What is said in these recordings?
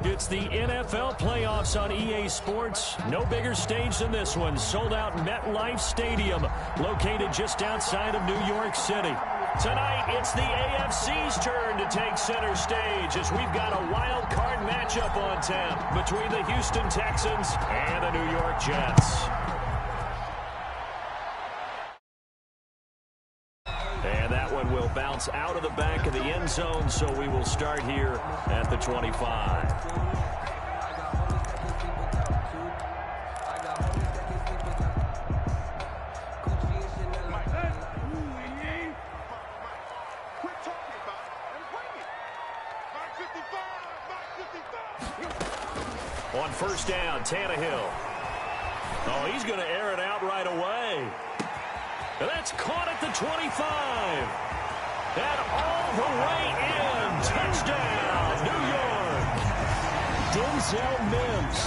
It's the NFL playoffs on EA Sports. No bigger stage than this one. Sold out MetLife Stadium, located just outside of New York City. Tonight, it's the AFC's turn to take center stage as we've got a wild card matchup on tap between the Houston Texans and the New York Jets. And that one will bounce out of the back of the end zone, so we will start here at the 25. On first down, Tannehill. Oh, he's going to air it out right away. And that's caught at the 25. And all the way in. Touchdown, New York. Denzel Mims,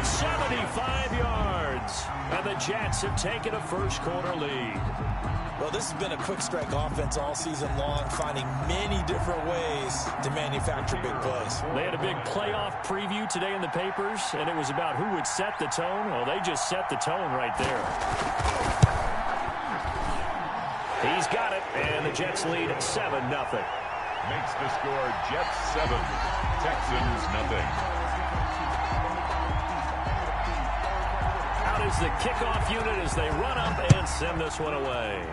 75 yards. And the Jets have taken a first-quarter lead. Well, this has been a quick-strike offense all season long, finding many different ways to manufacture big plays. They had a big playoff preview today in the papers, and it was about who would set the tone. Well, they just set the tone right there. He's got it, and the Jets lead 7-0. Makes the score Jets 7, Texans nothing. Out is the kickoff unit as they run up and send this one away.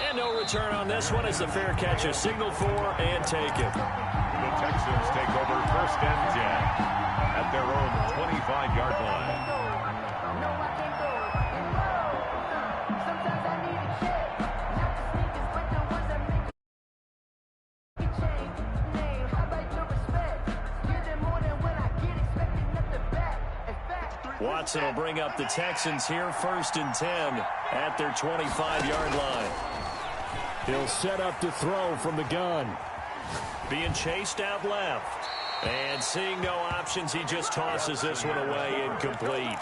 And no return on this one as the fair catch is signaled for and taken. The Texans take over first and 10 at their own 25-yard line. Watson will bring up the Texans here first and 10 at their 25-yard line. He'll set up to throw from the gun. Being chased out left. And seeing no options, he just tosses this one away incomplete.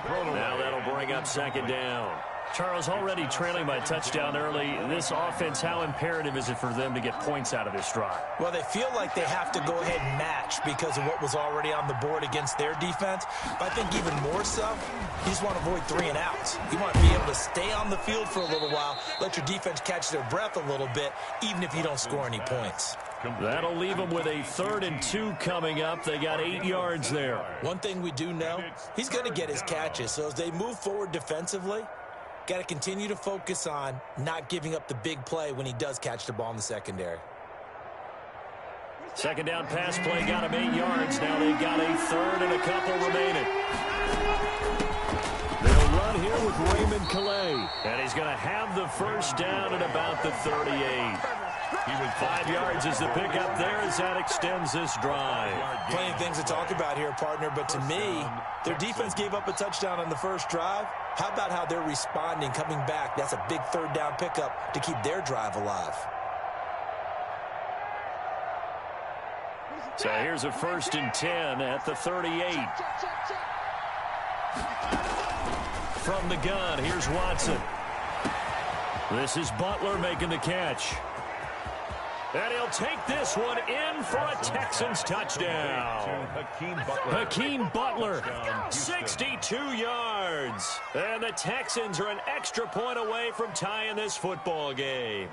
Now that'll bring up second down. Charles, already trailing by touchdown early. This offense, how imperative is it for them to get points out of this drive? Well, they feel like they have to go ahead and match because of what was already on the board against their defense. But I think even more so, you just want to avoid 3 and outs. You want to be able to stay on the field for a little while, let your defense catch their breath a little bit, even if you don't score any points. That'll leave them with a 3rd and 2 coming up. They got 8 yards there. One thing we do know, he's going to get his catches. So as they move forward defensively, got to continue to focus on not giving up the big play when he does catch the ball in the secondary. Second down pass play got him 8 yards. Now they've got a 3rd and a couple remaining. They'll run here with Raymond Calais. And he's going to have the first down at about the 38. He was 5 yards as the pickup there as that extends this drive. Plenty of things to talk about here, partner, but to me, their defense gave up a touchdown on the first drive. How about how they're responding, coming back? That's a big 3rd down pickup to keep their drive alive. So here's a 1st and 10 at the 38. From the gun, here's Watson. This is Butler making the catch. And he'll take this one in for a Texans touchdown. Hakeem Butler, 62 yards. And the Texans are an extra point away from tying this football game.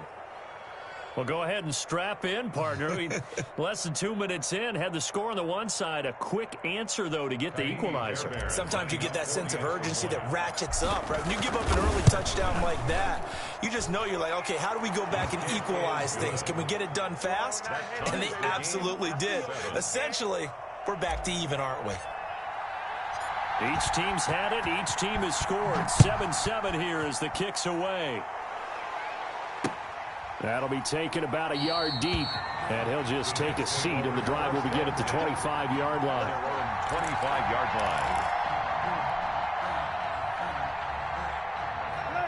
Well, go ahead and strap in, partner. Less than 2 minutes in, had the score on the one side. A quick answer, though, to get the equalizer. Sometimes you get that sense of urgency that ratchets up, right? When you give up an early touchdown like that, you just know you're like, okay, how do we go back and equalize things? Can we get it done fast? And they absolutely did. Essentially, we're back to even, aren't we? Each team's had it. Each team has scored. 7-7 here as the kick's away. That'll be taken about a yard deep. And he'll just take a seat, and the drive will begin at the 25-yard line. 25-yard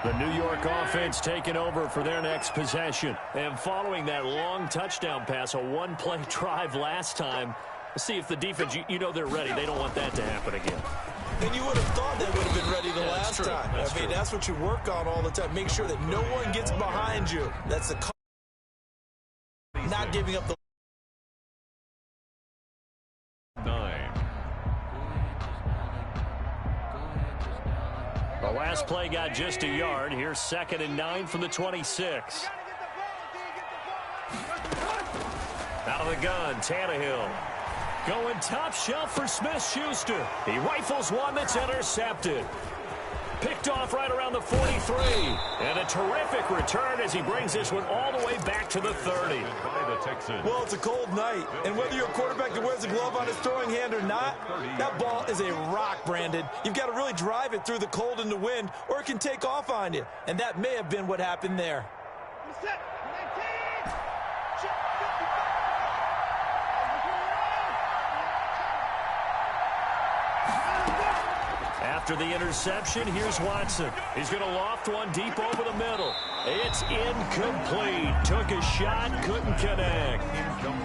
line. The New York offense taking over for their next possession. And following that long touchdown pass, a one-play drive last time, let's see if the defense, you know they're ready. They don't want that to happen again. And you would have thought they would have been ready the last time. I mean, that's what you work on all the time. Make sure that no one gets behind you. That's the not giving up the The last play got just a yard. Here's 2nd and 9 from the 26. Out of the gun, Tannehill. Going top shelf for Smith-Schuster. He rifles one that's intercepted. Picked off right around the 43. And a terrific return as he brings this one all the way back to the 30. Well, it's a cold night, and whether you're a quarterback that wears a glove on his throwing hand or not, that ball is a rock, Brandon. You've got to really drive it through the cold and the wind, or it can take off on you. And that may have been what happened there. After the interception, here's Watson. He's going to loft one deep over the middle. It's incomplete. Took a shot, couldn't connect.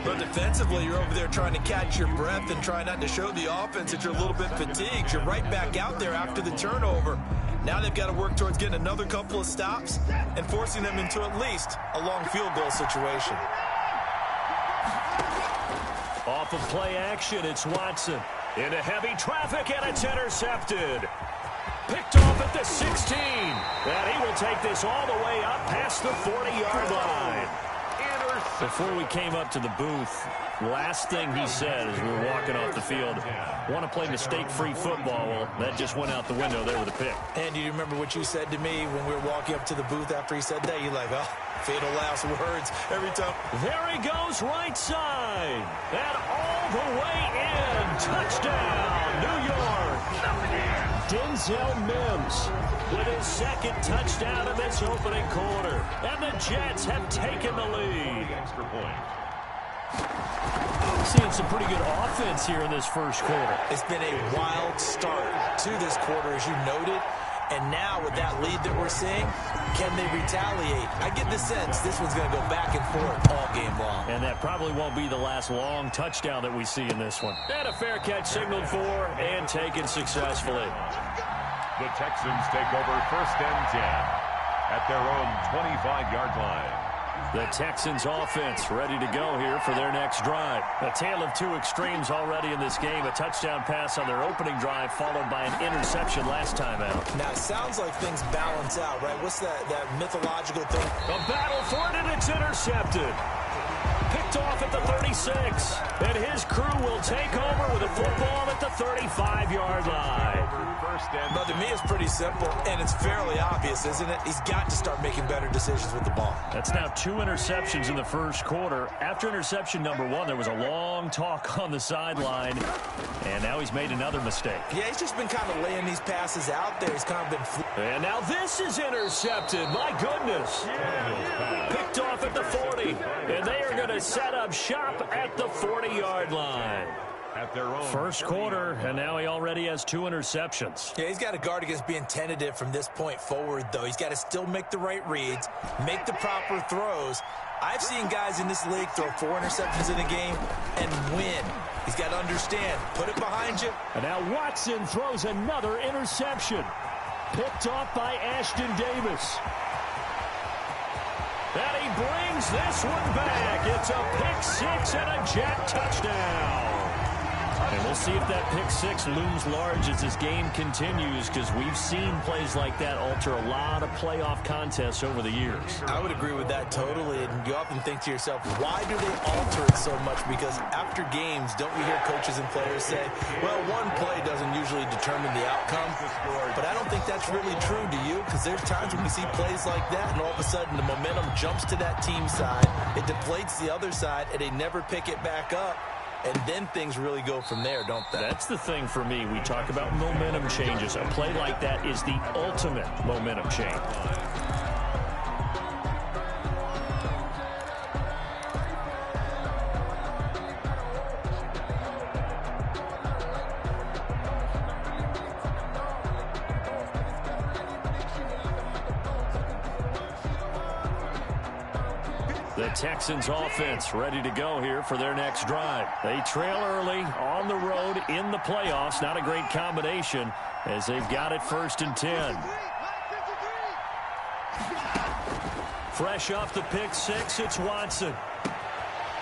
But defensively, you're over there trying to catch your breath and try not to show the offense that you're a little bit fatigued. You're right back out there after the turnover. Now they've got to work towards getting another couple of stops and forcing them into at least a long field goal situation. Off of play action, it's Watson. Into heavy traffic, and it's intercepted. Picked off at the 16. And he will take this all the way up past the 40-yard line. Before we came up to the booth, last thing he said as we were walking off the field, want to play mistake-free football. Well, that just went out the window there with a pick. And do you remember what you said to me when we were walking up to the booth after he said that? You're like, oh, fatal last words every time. There he goes right side. And all the way in. Touchdown, New York. Denzel Mims with his 2nd touchdown of this opening quarter. And the Jets have taken the lead. Extra point. Seeing some pretty good offense here in this first quarter. It's been a wild start to this quarter, as you noted. And now with that lead that we're seeing, can they retaliate? I get the sense this one's going to go back and forth all game long. And that probably won't be the last long touchdown that we see in this one. And a fair catch signaled for and taken successfully. The Texans take over 1st and 10 at their own 25-yard line. The Texans offense ready to go here for their next drive. A tale of two extremes already in this game. A touchdown pass on their opening drive followed by an interception last time out. Now, it sounds like things balance out, right? What's that mythological thing? A battle for it, and it's intercepted. Picked off at the 36. And his crew will take over with a football at the 35-yard line. But to me, it's pretty simple, and it's fairly obvious, isn't it? He's got to start making better decisions with the ball. That's now 2 interceptions in the first quarter. After interception number 1, there was a long talk on the sideline, and now he's made another mistake. Yeah, he's just been kind of laying these passes out there. He's kind of been... And now this is intercepted. My goodness. Picked off at the 40, and they are going to set up shop at the 40-yard line. At their own first quarter, and now he already has 2 interceptions. Yeah, he's got to guard against being tentative from this point forward, though. He's got to still make the right reads, make the proper throws. I've seen guys in this league throw 4 interceptions in a game and win. He's got to understand, put it behind you. And now Watson throws another interception. Picked off by Ashton Davis. And he brings this one back. It's a pick-6 and a Jet touchdown. And we'll see if that pick-6 looms large as this game continues, because we've seen plays like that alter a lot of playoff contests over the years. I would agree with that totally, and you often think to yourself, why do they alter it so much? Because after games, don't we hear coaches and players say, well, one play doesn't usually determine the outcome? But I don't think that's really true, do you? Because there's times when we see plays like that, and all of a sudden the momentum jumps to that team side, it deflates the other side, and they never pick it back up. And then things really go from there, don't they? That's the thing for me. We talk about momentum changes. A play like that is the ultimate momentum change. The Texans offense ready to go here for their next drive. They trail early on the road in the playoffs. Not a great combination as they've got it 1st and 10. Fresh off the pick-6, it's Watson.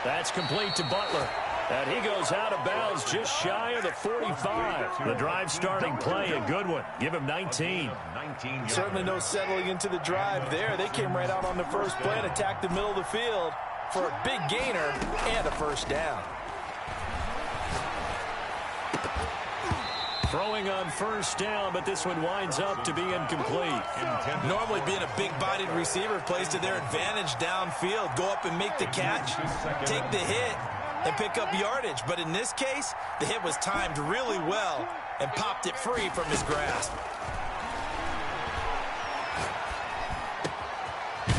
That's complete to Butler. And he goes out of bounds just shy of the 45. The drive starting play, a good one. Give him 19. Certainly no settling into the drive there. They came right out on the first play and attacked the middle of the field for a big gainer and a first down. Throwing on first down, but this one winds up to be incomplete. Normally being a big-bodied receiver plays to their advantage downfield. Go up and make the catch, take the hit, and pick up yardage. But in this case, the hit was timed really well and popped it free from his grasp.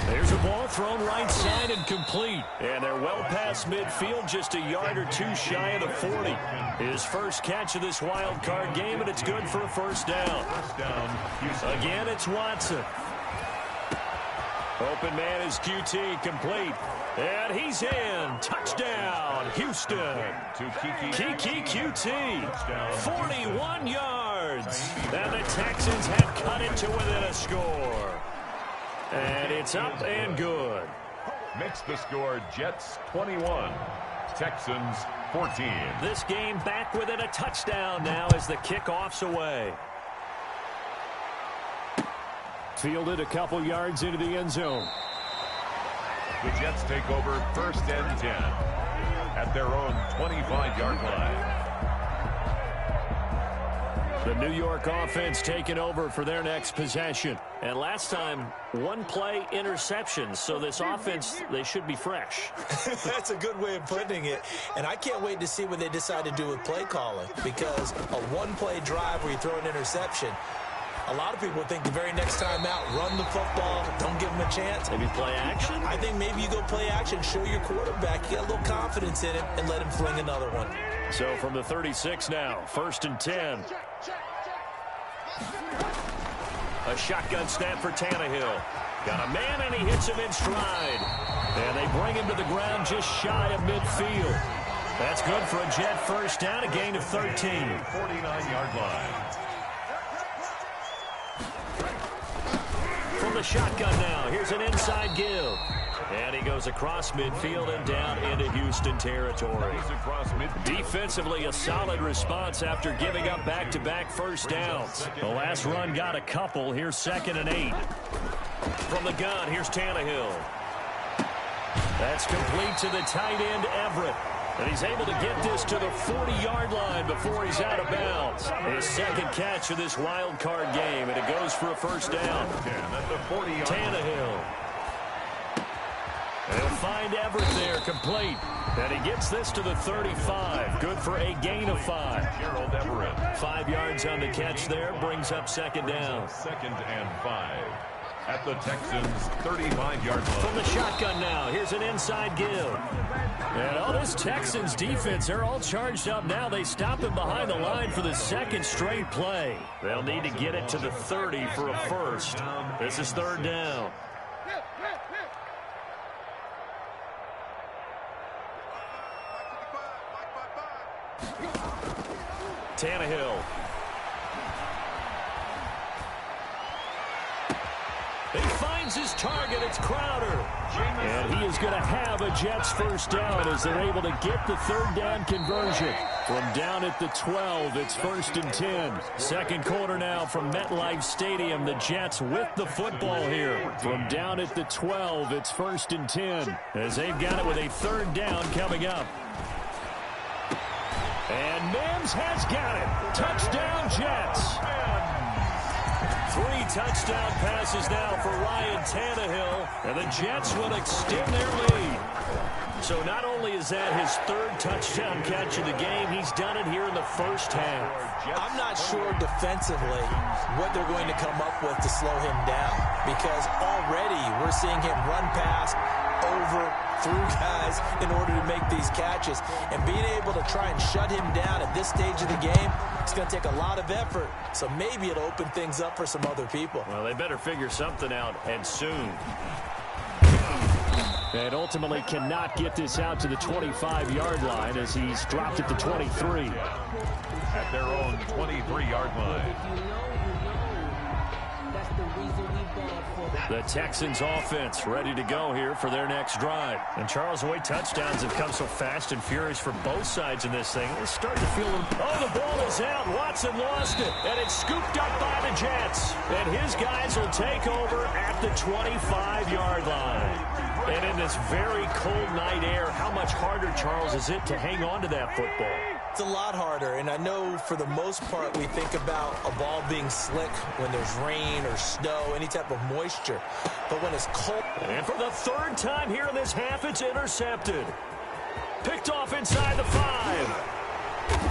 There's a ball thrown right side and complete. And they're well past midfield, just a yard or two shy of the 40. His first catch of this wild card game, and it's good for a first down. Again, it's Watson. Open man is QT, complete. And he's in. Touchdown, Houston. Kiki QT, 41 yards. And the Texans have cut it to within a score. And it's up and good. Makes the score Jets 21, Texans 14. This game back within a touchdown now as the kickoff's away. Fielded a couple yards into the end zone. The Jets take over first and 10 at their own 25-yard line. The New York offense taking over for their next possession. And last time, one play interception. So this offense, they should be fresh. That's a good way of putting it. And I can't wait to see what they decide to do with play calling. Because a one-play drive where you throw an interception, a lot of people think the very next time out, run the football, don't give them a chance. Maybe play action? I think maybe you go play action, show your quarterback, you got a little confidence in him, and let him fling another one. So from the 36 now, first and 10. A shotgun snap for Tannehill. Got a man, and he hits him in stride. And they bring him to the ground just shy of midfield. That's good for a Jet first down, a gain of 13. 49-yard line. From the shotgun now, here's an inside give. And he goes across midfield and down into Houston territory. Defensively, a solid response after giving up back-to-back first downs. The last run got a couple. Here's 2nd and 8. From the gun, here's Tannehill. That's complete to the tight end, Everett. And he's able to get this to the 40-yard line before he's out of bounds. His second catch of this wild card game, and it goes for a first down. Tannehill. They'll find Everett there, complete. And he gets this to the 35. Good for a gain of 5. Gerald Everett. 5 yards on the catch there, brings up 2nd down. 2nd and 5 at the Texans' 35-yard line. From the shotgun now, here's an inside give. And all this Texans defense, they're all charged up now. They stop him behind the line for the second straight play. They'll need to get it to the 30 for a first. This is 3rd down. Tannehill. He finds his target. It's Crowder. And he is going to have a Jets first down as they're able to get the 3rd down conversion. From down at the 12, it's 1st and 10. Second quarter now from MetLife Stadium. The Jets with the football here. From down at the 12, it's 1st and 10 as they've got it with a 3rd down coming up. And Mims has got it. Touchdown, Jets. 3 touchdown passes now for Ryan Tannehill, and the Jets will extend their lead. So not only is that his 3rd touchdown catch of the game, he's done it here in the first half. I'm not sure defensively what they're going to come up with to slow him down, because already we're seeing him run past, over, through guys in order to make these catches. And being able to try and shut him down at this stage of the game, it's going to take a lot of effort. So maybe it'll open things up for some other people. Well, they better figure something out, and soon. And ultimately cannot get this out to the 25-yard line as he's dropped at the 23. At their own 23-yard line. The Texans offense ready to go here for their next drive. And Charles, the way touchdowns have come so fast and furious for both sides in this thing, it's starting to feel a little... Oh, the ball is out. Watson lost it. And it's scooped up by the Jets. And his guys will take over at the 25-yard line. And in this very cold night air, how much harder, Charles, is it to hang on to that football? It's a lot harder, and I know for the most part we think about a ball being slick when there's rain or snow, any type of moisture. But when it's cold... And for the third time here in this half, it's intercepted. Picked off inside the 5.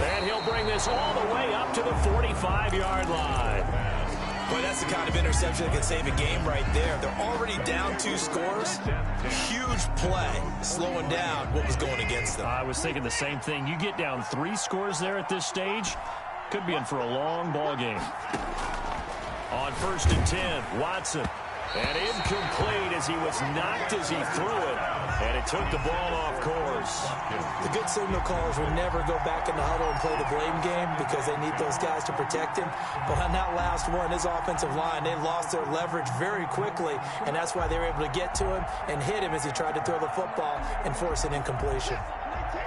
And he'll bring this all the way up to the 45-yard line. Boy, that's the kind of interception that can save a game right there. They're already down 2 scores. Huge play, slowing down what was going against them. I was thinking the same thing. You get down 3 scores there at this stage, could be in for a long ball game. On 1st and 10, Watson. And incomplete as he was knocked as he threw it. And it took the ball off course. The good signal callers will never go back in the huddle and play the blame game because they need those guys to protect him. But on that last one, his offensive line, they lost their leverage very quickly. And that's why they were able to get to him and hit him as he tried to throw the football and force an incompletion.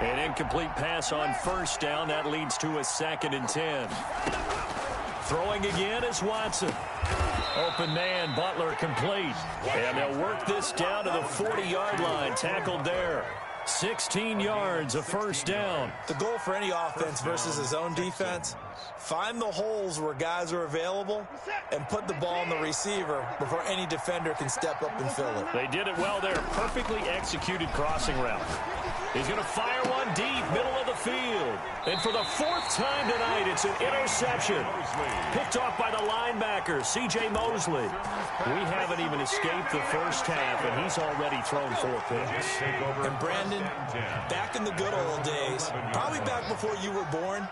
An incomplete pass on 1st down. That leads to a 2nd and 10. Throwing again is Watson. Open man, Butler complete. And they'll work this down to the 40-yard line. Tackled there. 16 yards, a 1st down. The goal for any offense versus his own defense, find the holes where guys are available and put the ball on the receiver before any defender can step up and fill it. They did it well there. Perfectly executed crossing route. He's going to fire one deep, middle of the field. And for the 4th time tonight, it's an interception. Picked off by the linebacker, C.J. Mosley. We haven't even escaped the first half, and he's already thrown 4 picks. And Brandon, back in the good old days, probably back before you were born,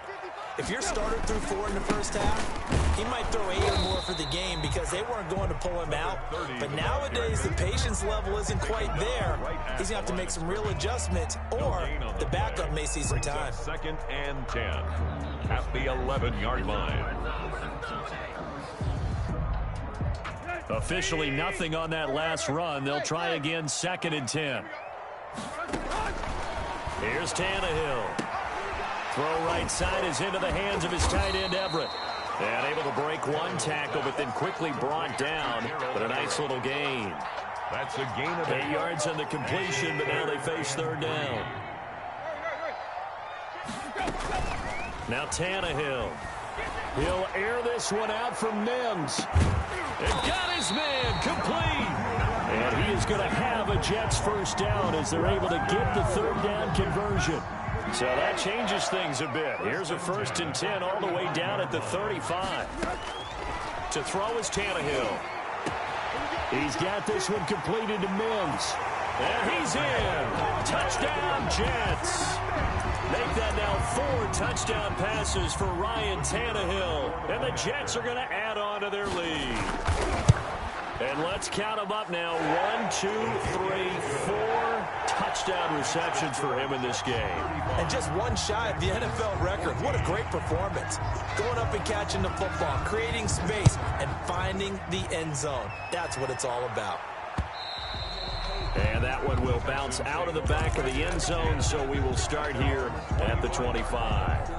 if your starter threw 4 in the first half, he might throw 8 or more for the game because they weren't going to pull him out. But nowadays, the patience level isn't quite there. He's going to have to make some real adjustments, or the backup may see some time. 2nd and 10 at the 11-yard line. Officially nothing on that last run. They'll try again, 2nd and 10. Here's Tannehill. Throw right side is into the hands of his tight end, Everett. And able to break 1 tackle, but then quickly brought down. But a nice little gain. That's a gain of 8 yards on the completion, but now they face 3rd down. Now Tannehill. He'll air this one out from Mims. And got his man complete. And he is going to have a Jets 1st down as they're able to get the 3rd down conversion. So that changes things a bit. Here's a 1st and 10 all the way down at the 35. To throw is Tannehill. He's got this one completed to Mims. And he's in. Touchdown, Jets. Make that now 4 touchdown passes for Ryan Tannehill. And the Jets are going to add on to their lead. And let's count them up now. 1, 2, 3, 4 touchdown receptions for him in this game. And just 1 shy of the NFL record. What a great performance. Going up and catching the football, creating space, and finding the end zone. That's what it's all about. And that one will bounce out of the back of the end zone, so we will start here at the 25.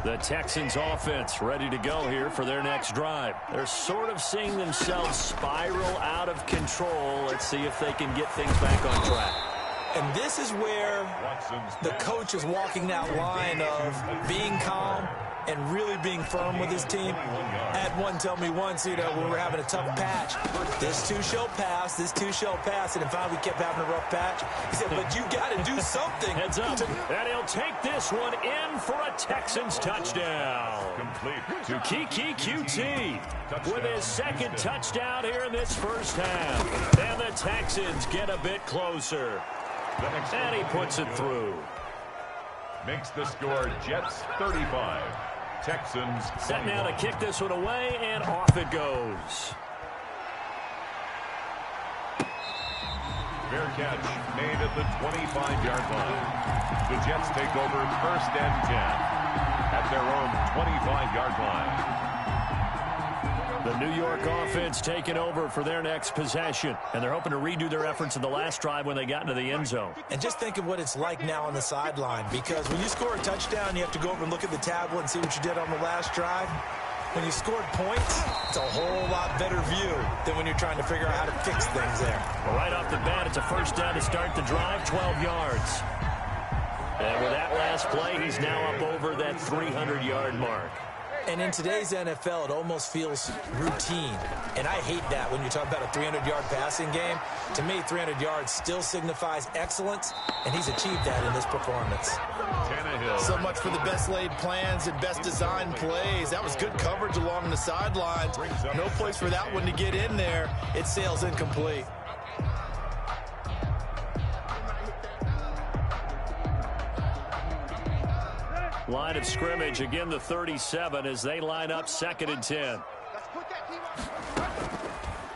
The Texans offense ready to go here for their next drive. They're sort of seeing themselves spiral out of control. Let's see if they can get things back on track. And this is where the coach is walking that line of being calm and really being firm with his team. I had one tell me once, when we were having a tough patch, this too shall pass, this too shall pass, and finally we kept having a rough patch. He said, but you got to do something. Heads up, and he'll take this one in for a Texans touchdown. Complete To Kiki QT with his 2nd touchdown here in this 1st half. And the Texans get a bit closer. And he puts it through. Makes the score Jets 35. Texans set now to kick this one away, and off it goes. Fair catch made at the 25-yard line. The Jets take over 1st and 10 at their own 25-yard line. The New York offense taking over for their next possession, and they're hoping to redo their efforts in the last drive when they got into the end zone. And just think of what it's like now on the sideline, because when you score a touchdown, you have to go over and look at the tablet and see what you did on the last drive. When you scored points, it's a whole lot better view than when you're trying to figure out how to fix things there. Well, right off the bat, it's a first down to start the drive, 12 yards. And with that last play, he's now up over that 300-yard mark. And in today's NFL, it almost feels routine. And I hate that when you talk about a 300-yard passing game. To me, 300 yards still signifies excellence, and he's achieved that in this performance. So much for the best laid plans and best designed plays. That was good coverage along the sidelines. No place for that one to get in there. It sails incomplete. Line of scrimmage, again the 37 as they line up 2nd and 10.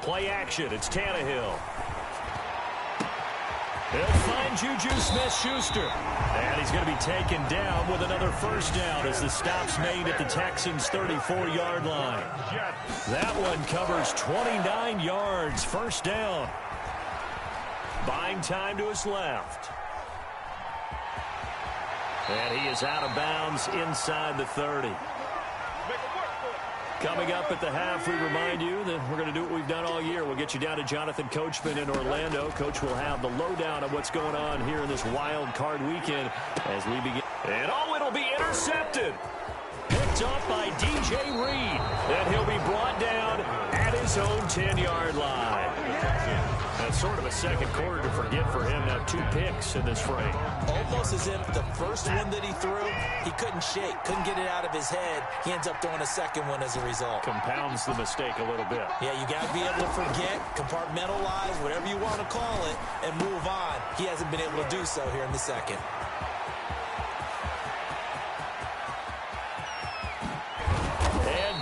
Play action, it's Tannehill. He'll find Juju Smith-Schuster. And he's going to be taken down with another first down as the stop's made at the Texans' 34-yard line. That one covers 29 yards, first down. Buying time to his left. And he is out of bounds inside the 30. Coming up at the half, we remind you that we're going to do what we've done all year. We'll get you down to Jonathan Coachman in Orlando. Coach will have the lowdown of what's going on here in this wild card weekend as we begin. And it'll be intercepted. Picked up by DJ Reed. And he'll be brought down at his own 10-yard line. That's sort of a second quarter to forget for him. Now 2 picks in this frame. Almost as if the first one that he threw, he couldn't shake, couldn't get it out of his head. He ends up throwing a second one as a result. Compounds the mistake a little bit. Yeah, you got to be able to forget, compartmentalize, whatever you want to call it, and move on. He hasn't been able to do so here in the second.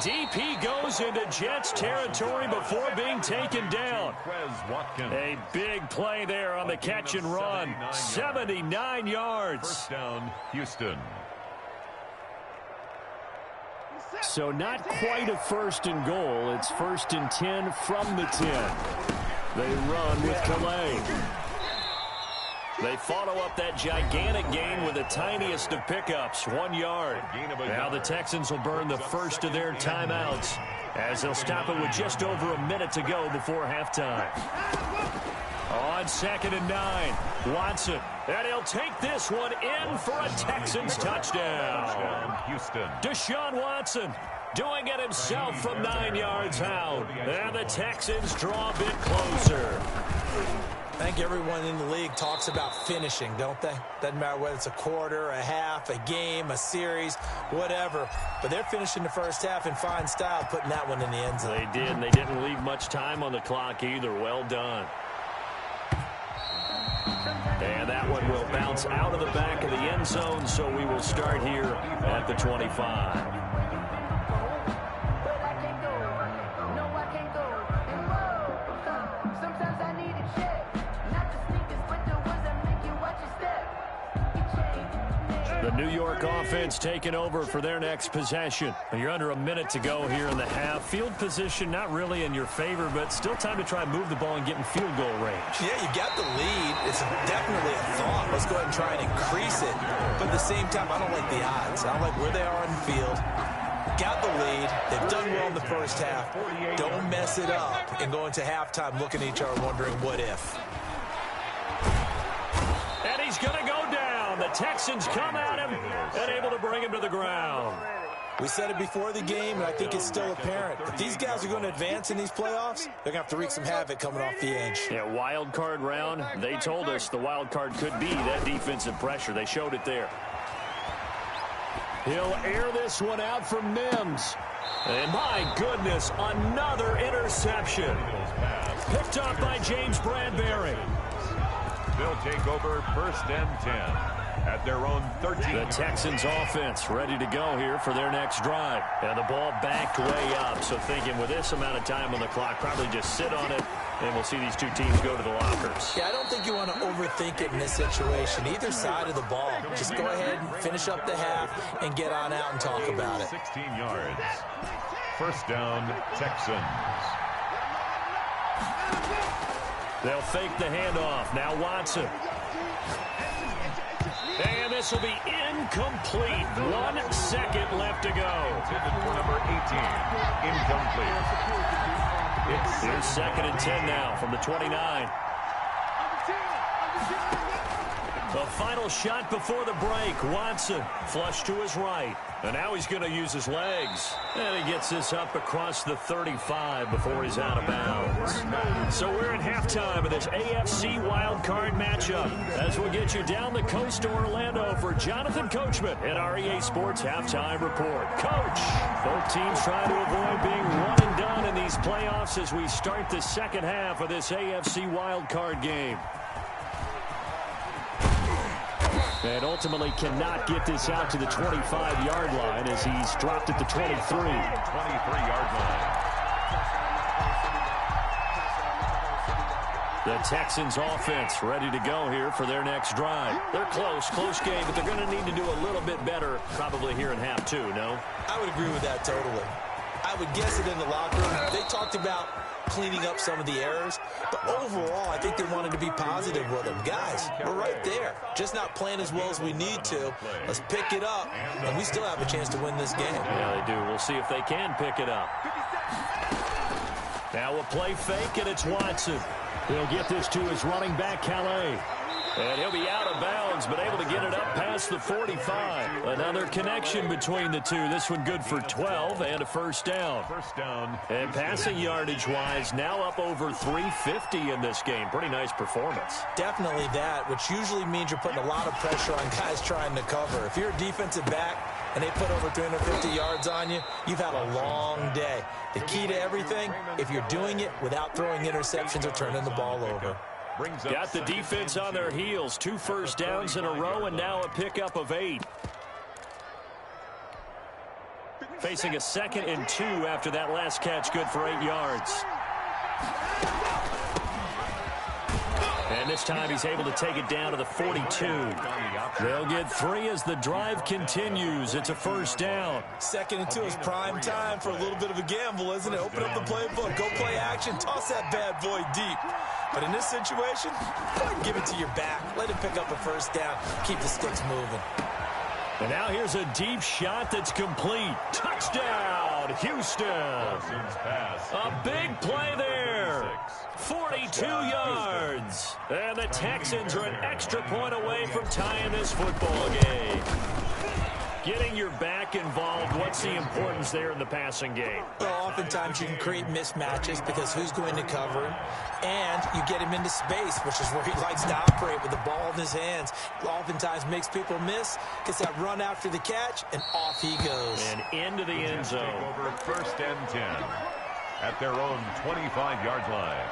DP goes into Jets territory before being taken down. A big play there on the catch and run. 79 yards. First down, Houston. So not quite a 1st and goal. It's 1st and 10 from the 10. They run with Calais. They follow up that gigantic gain with the tiniest of pickups, 1 yard. Now the Texans will burn the first of their timeouts as they'll stop it with just over a minute to go before halftime. On 2nd and 9, Watson. And he'll take this one in for a Texans touchdown. Houston. Deshaun Watson doing it himself from 9 yards out. And the Texans draw a bit closer. I think everyone in the league talks about finishing, don't they? Doesn't matter whether it's a quarter, a half, a game, a series, whatever. But they're finishing the first half in fine style, putting that one in the end zone. They did, and they didn't leave much time on the clock either. Well done. And that one will bounce out of the back of the end zone, so we will start here at the 25. The New York offense taking over for their next possession. You're under a minute to go here in the half. Field position not really in your favor, but still time to try and move the ball and get in field goal range. Yeah, you got the lead. It's definitely a thought. Let's go ahead and try and increase it. But at the same time, I don't like the odds. I don't like where they are on the field. Got the lead. They've done well in the first half. Don't mess it up and go into halftime looking at each other wondering what if. And he's going to go down. The Texans come at him and able to bring him to the ground. We said it before the game, and I think it's still apparent. If these guys are going to advance in these playoffs, they're going to have to wreak some havoc coming off the edge. Yeah, wild card round. They told us the wild card could be that defensive pressure. They showed it there. He'll air this one out for Mims. And my goodness, another interception. Picked up by James Bradbury. They'll take over 1st and 10 at their own 13. The Texans offense ready to go here for their next drive. And the ball backed way up. So thinking with this amount of time on the clock, probably just sit on it And we'll see these two teams go to the lockers. Yeah, I don't think you want to overthink it in this situation. Either side of the ball. Just go ahead and finish up the half and get on out and talk about it. 16 yards. First down, Texans. They'll fake the handoff. Now Watson. And this will be incomplete. 1 second left to go. Intended for number 18. Incomplete. Here's 2nd and 10 now from the 29. The final shot before the break. Watson flush to his right. And now he's going to use his legs. And he gets this up across the 35 before he's out of bounds. So we're at halftime of this AFC wildcard matchup as we'll get you down the coast to Orlando for Jonathan Coachman at our EA Sports Halftime Report. Coach, both teams trying to avoid being one and done in these playoffs as we start the second half of this AFC wildcard game. And ultimately cannot get this out to the 25-yard line as he's dropped at the 23. 23-yard line. The Texans offense ready to go here for their next drive. They're close game, but they're going to need to do a little bit better probably here in half two, no? I would agree with that totally. I would guess it in the locker room. They talked about cleaning up some of the errors, but overall, I think they wanted to be positive with them. Guys, we're right there. Just not playing as well as we need to. Let's pick it up, and we still have a chance to win this game. Yeah, they do. We'll see if they can pick it up. Now a play fake, and it's Watson. He'll get this to his running back, Calais. And he'll be out of bounds, but able to get it up past the 45. Another connection between the two. This one good for 12 and a first down. And passing yardage-wise, now up over 350 in this game. Pretty nice performance. Definitely that, which usually means you're putting a lot of pressure on guys trying to cover. If you're a defensive back and they put over 350 yards on you, you've had a long day. The key to everything, if you're doing it without throwing interceptions or turning the ball over. Got the defense on their heels. 2 first downs in a row and now a pickup of 8. Facing a 2nd and 2 after that last catch, good for 8 yards. And this time he's able to take it down to the 42. They'll get 3 as the drive continues. It's a first down. 2nd and 2 is prime time for a little bit of a gamble, isn't it? Open up the playbook, go play action, toss that bad boy deep. But in this situation, go ahead and give it to your back. Let him pick up a first down. Keep the sticks moving. And now here's a deep shot that's complete. Touchdown, Houston. A big play there. 42 yards. And the Texans are an extra point away from tying this football game. Getting your back involved, what's the importance there in the passing game? Well, oftentimes you can create mismatches because who's going to cover him? And you get him into space, which is where he likes to operate with the ball in his hands. Oftentimes makes people miss, gets that run after the catch, and off he goes. And into the end zone. Over 1st and 10 at their own 25-yard line.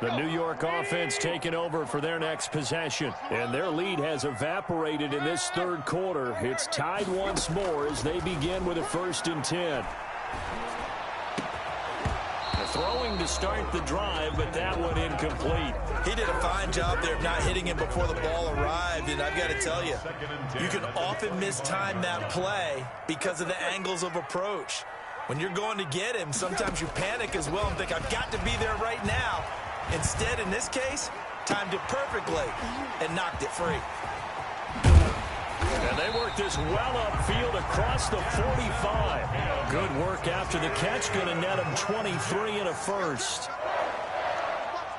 The New York offense taking over for their next possession. And their lead has evaporated in this 3rd quarter. It's tied once more as they begin with a 1st and 10. Throwing to start the drive, but that one incomplete. He did a fine job there of not hitting him before the ball arrived, and I've got to tell you, you can often mistime that play because of the angles of approach. When you're going to get him, sometimes you panic as well and think, I've got to be there right now. Instead, in this case, timed it perfectly and knocked it free. And they work this well upfield across the 45. Good work after the catch. Going to net him 23 and a first.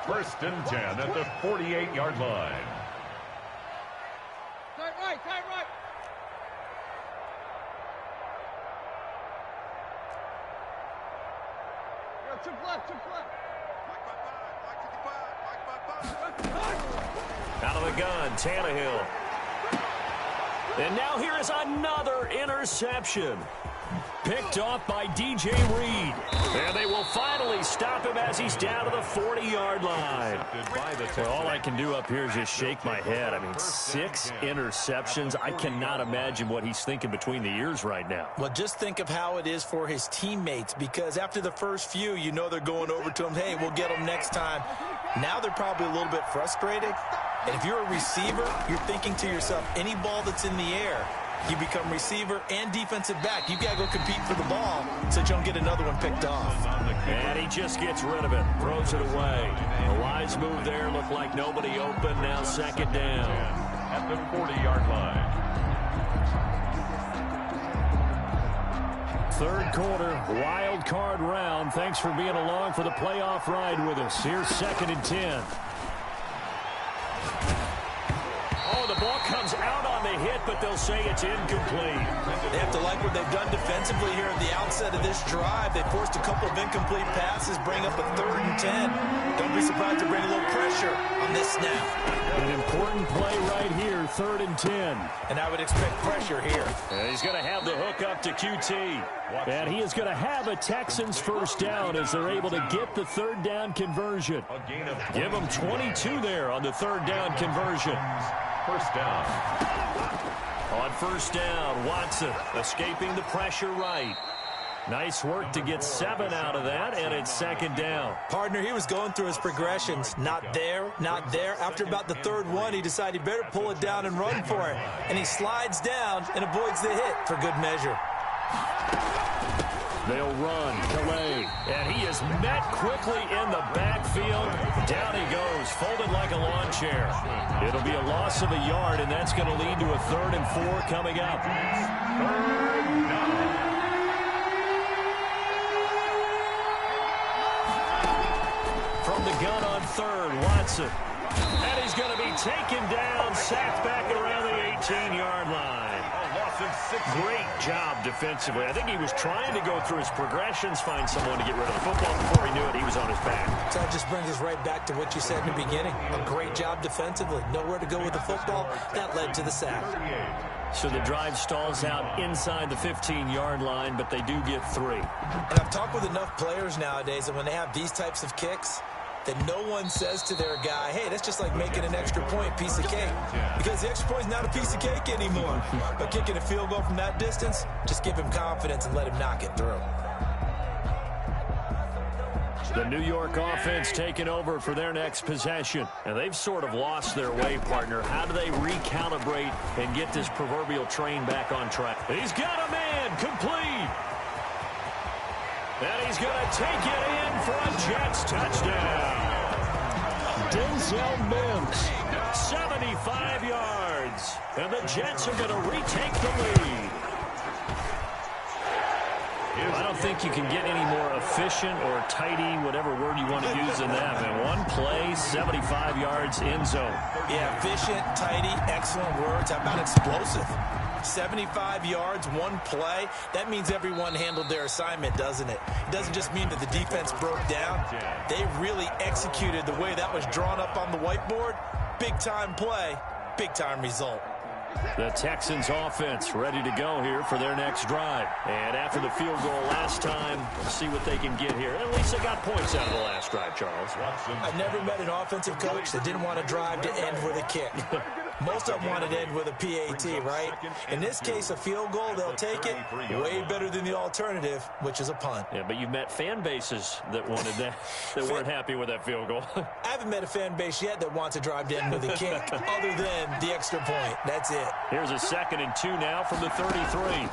1st and 10 at the 48-yard line. Tight right. Took left. Out of the gun, Tannehill. And now here is another interception. Picked off by DJ Reed. And they will finally stop stop him as he's down to the 40-yard line. Well, all I can do up here is just shake my head. I mean, 6 interceptions. I cannot imagine what he's thinking between the ears right now. Well, just think of how it is for his teammates, because after the first few, you know they're going over to him, hey, we'll get them next time. Now they're probably a little bit frustrated. And if you're a receiver, you're thinking to yourself, any ball that's in the air, you become receiver and defensive back. You've got to go compete for the ball so you don't get another one picked off. And he just gets rid of it, throws it away. A wise move there, looked like nobody open. Now 2nd down. At the 40-yard line. 3rd quarter, wild card round. Thanks for being along for the playoff ride with us. Here's 2nd and 10. Oh, the ball comes out on the hit, but they'll say it's incomplete. They have to like what they've done defensively here at the outset of this drive. They forced a couple of incomplete passes, bring up a 3rd and 10. Don't be surprised to bring a little pressure on this snap. An important play right here, 3rd and 10. And I would expect pressure here. And he's going to have the hook up to QT. And he is going to have a Texans 1st down as they're able to get the 3rd down conversion. Give them 22 there on the 3rd down conversion. 1st down. On 1st down, Watson escaping the pressure right. Nice work to get 7 out of that, and it's 2nd down. Partner, he was going through his progressions. Not there, not there. After about the 3rd one, he decided he better pull it down and run for it. And he slides down and avoids the hit for good measure. They'll run, Calais, and he is met quickly in the backfield. Down he goes, folded like a lawn chair. It'll be a loss of a yard, and that's going to lead to a 3rd and 4 coming up. 3rd down. From the gun on 3rd, Watson. And he's going to be taken down, sacked back around the 18-yard line. Great job defensively. I think he was trying to go through his progressions, find someone to get rid of the football. Before he knew it, he was on his back. So that just brings us right back to what you said in the beginning. A great job defensively. Nowhere to go with the football. That led to the sack. So the drive stalls out inside the 15-yard line, but they do get 3. And I've talked with enough players nowadays, and when they have these types of kicks, that no one says to their guy, hey, that's just like making an extra point, piece of cake. Because the extra point is not a piece of cake anymore. But kicking a field goal from that distance, just give him confidence and let him knock it through. The New York offense taking over for their next possession. And they've sort of lost their way, partner. How do they recalibrate and get this proverbial train back on track? He's got a man, complete. And he's going to take it in for a Jets touchdown. Denzel Mims, 75 yards. And the Jets are going to retake the lead. I don't think you can get any more efficient or tidy, whatever word you want to use in that, man. One play, 75 yards, end zone. Yeah, efficient, tidy, excellent words. How about explosive? 75 yards, one play. That means everyone handled their assignment, doesn't it? It doesn't just mean that the defense broke down. They really executed the way that was drawn up on the whiteboard. Big-time play, big-time result. The Texans offense ready to go here for their next drive. And after the field goal last time, let's see what they can get here. At least they got points out of the last drive, Charles. I've never met an offensive coach that didn't want to drive to end with a kick. Most of them wanted to end with a PAT, right? In this case, a field goal, they'll take it. Way better than the alternative, which is a punt. Yeah, but you've met fan bases that wanted that, that weren't happy with that field goal. I haven't met a fan base yet that wants to drive to end with a kick, other than the extra point. That's it. Here's a 2nd and 2 now from the 33.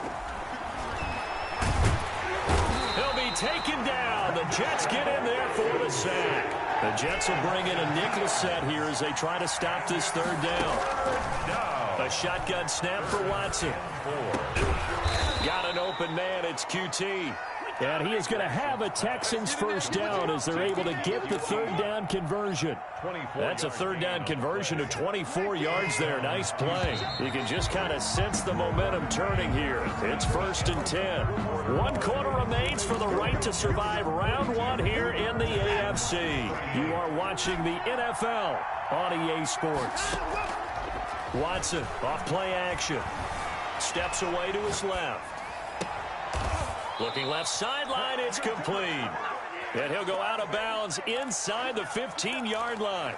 He'll be taken down. The Jets get in there for the sack. The Jets will bring in a nickel set here as they try to stop this 3rd down. A shotgun snap for Watson. Got an open man. It's QT. And he is going to have a Texans 1st down as they're able to get the 3rd down conversion. That's a 3rd down conversion of 24 yards there. Nice play. You can just kind of sense the momentum turning here. It's 1st and 10. 1 quarter remains for the right to survive round 1 here in the AFC. You are watching the NFL on EA Sports. Watson off play action. Steps away to his left. Looking left sideline, it's complete. And he'll go out of bounds inside the 15-yard line.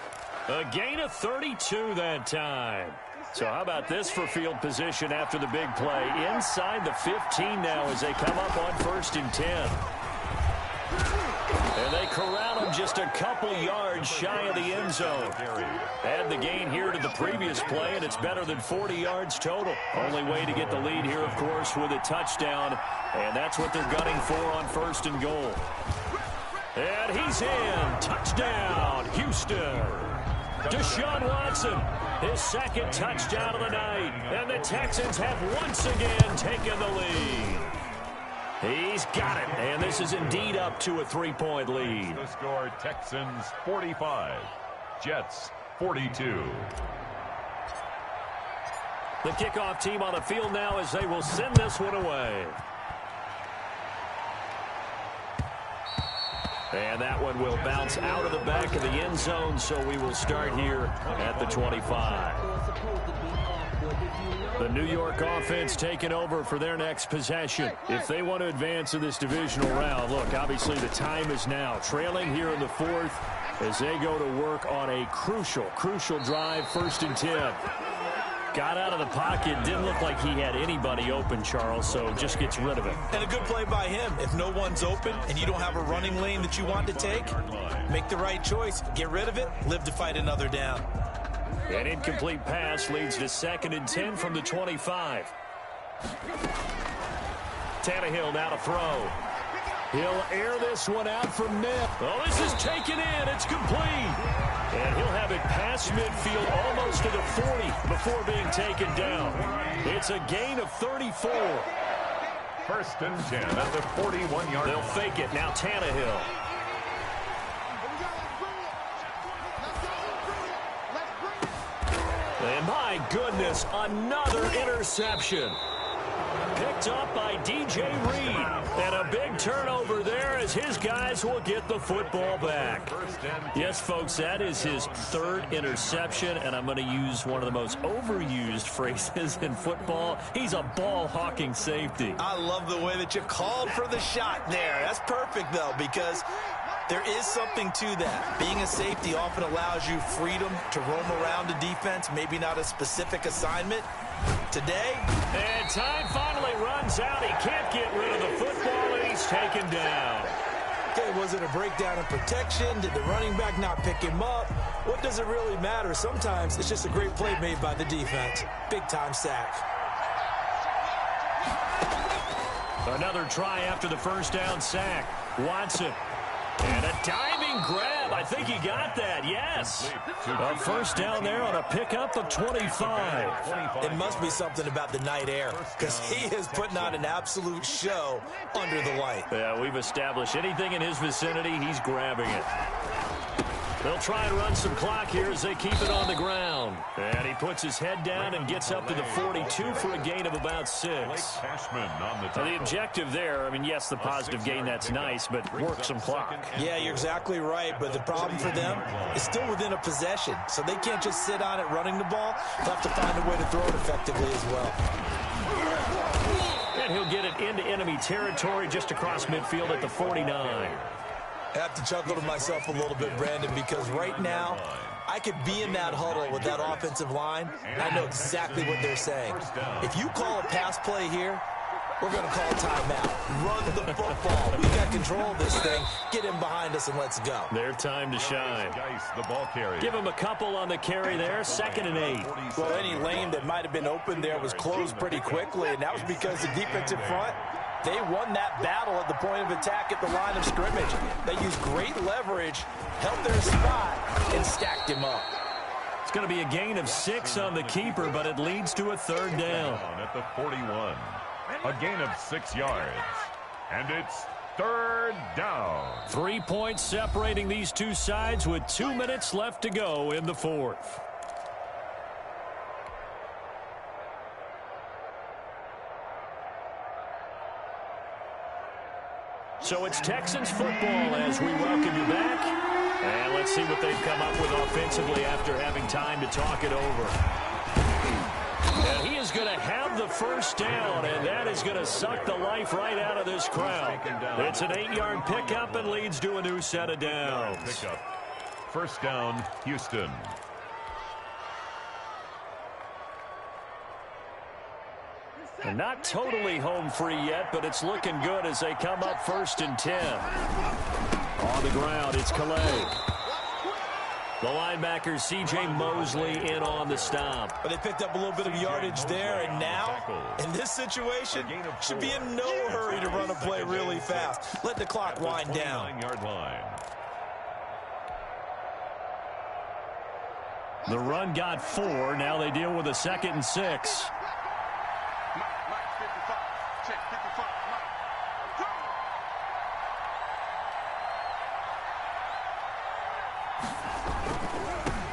A gain of 32 that time. So how about this for field position after the big play? Inside the 15 now as they come up on 1st and 10. And they corral him just a couple yards shy of the end zone. Add the gain here to the previous play, and it's better than 40 yards total. Only way to get the lead here, of course, with a touchdown. And that's what they're gunning for on 1st and goal. And he's in. Touchdown, Houston. Deshaun Watson, his 2nd touchdown of the night. And the Texans have once again taken the lead. He's got it, and this is indeed up to a 3-point lead. The score, Texans 45, Jets 42. The kickoff team on the field now as they will send this one away. And that one will bounce out of the back of the end zone, so we will start here at the 25. The New York offense taking over for their next possession. If they want to advance in this divisional round, look, obviously the time is now. Trailing here in the 4th as they go to work on a crucial drive, 1st and 10. Got out of the pocket, didn't look like he had anybody open, Charles, so just gets rid of it. And a good play by him. If no one's open and you don't have a running lane that you want to take, make the right choice. Get rid of it, live to fight another down. An incomplete pass leads to 2nd and 10 from the 25. Tannehill now to throw. He'll air this one out from mid. Oh, this is taken in. It's complete. And he'll have it past midfield almost to the 40 before being taken down. It's a gain of 34. 1st and 10 at the 41-yard line. They'll fake it. Now Tannehill. And my goodness, another interception. Picked up by DJ Reed. And a big turnover there as his guys will get the football back. Yes, folks, that is his 3rd interception, and I'm going to use one of the most overused phrases in football. He's a ball-hawking safety. I love the way that you called for the shot there. That's perfect, though, because there is something to that. Being a safety often allows you freedom to roam around a defense, maybe not a specific assignment. Today, and time finally runs out. He can't get rid of the football, and he's taken down. Okay, was it a breakdown in protection? Did the running back not pick him up? What does it really matter? Sometimes it's just a great play made by the defense. Big-time sack. Another try after the 1st down sack. Watson. And a diving grab. I think he got that. Yes. A 1st down there on a pickup of 25. It must be something about the night air because he is putting on an absolute show under the light. Yeah, we've established anything in his vicinity, he's grabbing it. They'll try and run some clock here as they keep it on the ground. And he puts his head down and gets up to the 42 for a gain of about 6. The objective there, I mean, yes, the positive gain, that's nice, but work some clock. Yeah, you're exactly right, but the problem for them is still within a possession, so they can't just sit on it running the ball. They'll have to find a way to throw it effectively as well. And he'll get it into enemy territory just across midfield at the 49. I have to chuckle to myself a little bit, Brandon, because right now I could be in that huddle with that offensive line, and I know exactly what they're saying. If you call a pass play here, we're going to call a timeout. Run the football. We got control of this thing. Get him behind us and let's go. Their time to shine. Give him a couple on the carry there. 2nd and 8. Well, any lane that might have been open there was closed pretty quickly, and that was because the defensive front, they won that battle at the point of attack at the line of scrimmage. They used great leverage, held their spot, and stacked him up. It's going to be a gain of 6 on the keeper, but it leads to a 3rd down. At the 41, a gain of 6 yards, and it's 3rd down. 3 points separating these two sides with 2 minutes left to go in the 4th. So it's Texans football as we welcome you back. And let's see what they've come up with offensively after having time to talk it over. And he is going to have the first down, and that is going to suck the life right out of this crowd. It's an 8-yard pickup and leads to a new set of downs. First down, Houston. And not totally home free yet, but it's looking good as they come up 1st and 10. On the ground, it's Calais. The linebacker, C.J. Mosley, in on the stop. But they picked up a little bit of yardage there, and now, in this situation, should be in no hurry to run a play really fast. Let the clock wind down. The run got 4. Now they deal with a 2nd and 6.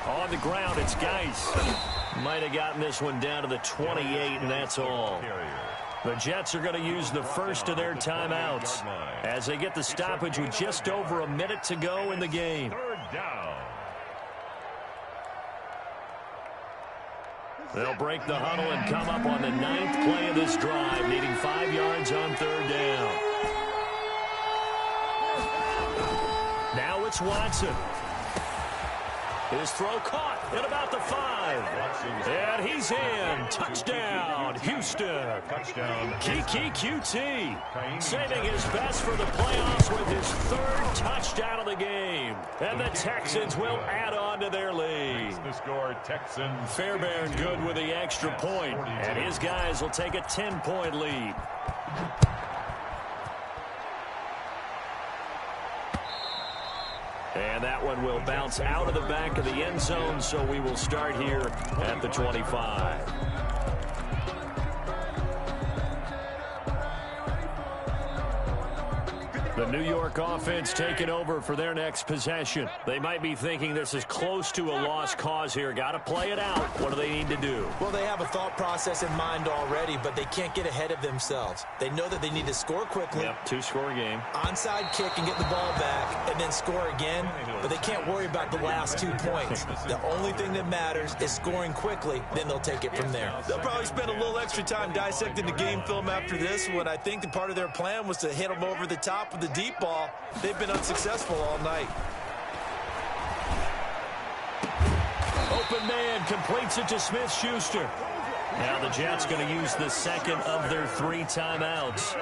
On the ground, it's Geis. Might have gotten this one down to the 28, and that's all. The Jets are going to use the first of their timeouts as they get the stoppage with just over a minute to go in the game. They'll break the huddle and come up on the 9th play of this drive, needing 5 yards on 3rd down. Now it's Watson. His throw caught at about the 5. And he's in. Touchdown, Houston. Kiki QT saving his best for the playoffs with his 3rd touchdown of the game. And the Texans will add on to their lead. The score, Texans. Fairbairn good with the extra point, and his guys will take a 10-point lead. And that one will bounce out of the back of the end zone, so we will start here at the 25. The New York offense taking over for their next possession. They might be thinking this is close to a lost cause here. Got to play it out. What do they need to do? Well, they have a thought process in mind already, but they can't get ahead of themselves. They know that they need to score quickly. Yep, 2-score game. Onside kick and get the ball back and then score again, but they can't worry about the last 2 points. The only thing that matters is scoring quickly, then they'll take it from there. They'll probably spend a little extra time dissecting the game film after this one. I think that part of their plan was to hit them over the top with the deep ball. They've been unsuccessful all night. Open man completes it to Smith-Schuster. Now the Jets going to use the 2nd of their 3 timeouts,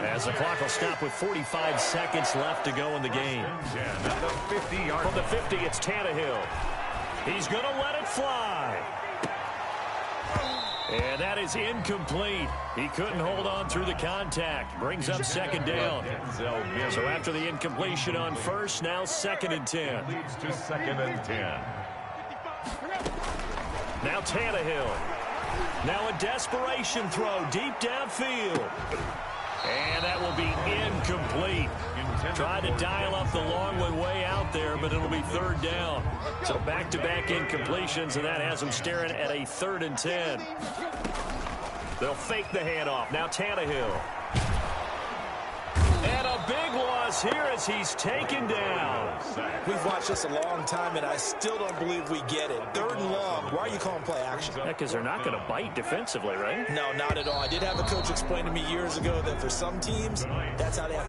as the clock will stop with 45 seconds left to go in the game. From the 50, it's Tannehill. He's going to let it fly. And that is incomplete. He couldn't hold on through the contact. Brings up 2nd down. So after the incompletion on 1st, now 2nd and 10. Leads to 2nd and 10. Now Tannehill. Now a desperation throw deep downfield. And that will be incomplete. Tried to dial up the long one way out there, but it'll be 3rd down. So back-to-back incompletions, and that has them staring at a 3rd and 10. They'll fake the handoff. Now Tannehill. And a big loss here as he's taken down. We've watched this a long time, and I still don't believe we get it. 3rd and long. Why are you calling play action? Yeah, because they're not going to bite defensively, right? No, not at all. I did have a coach explain to me years ago that for some teams, that's how they have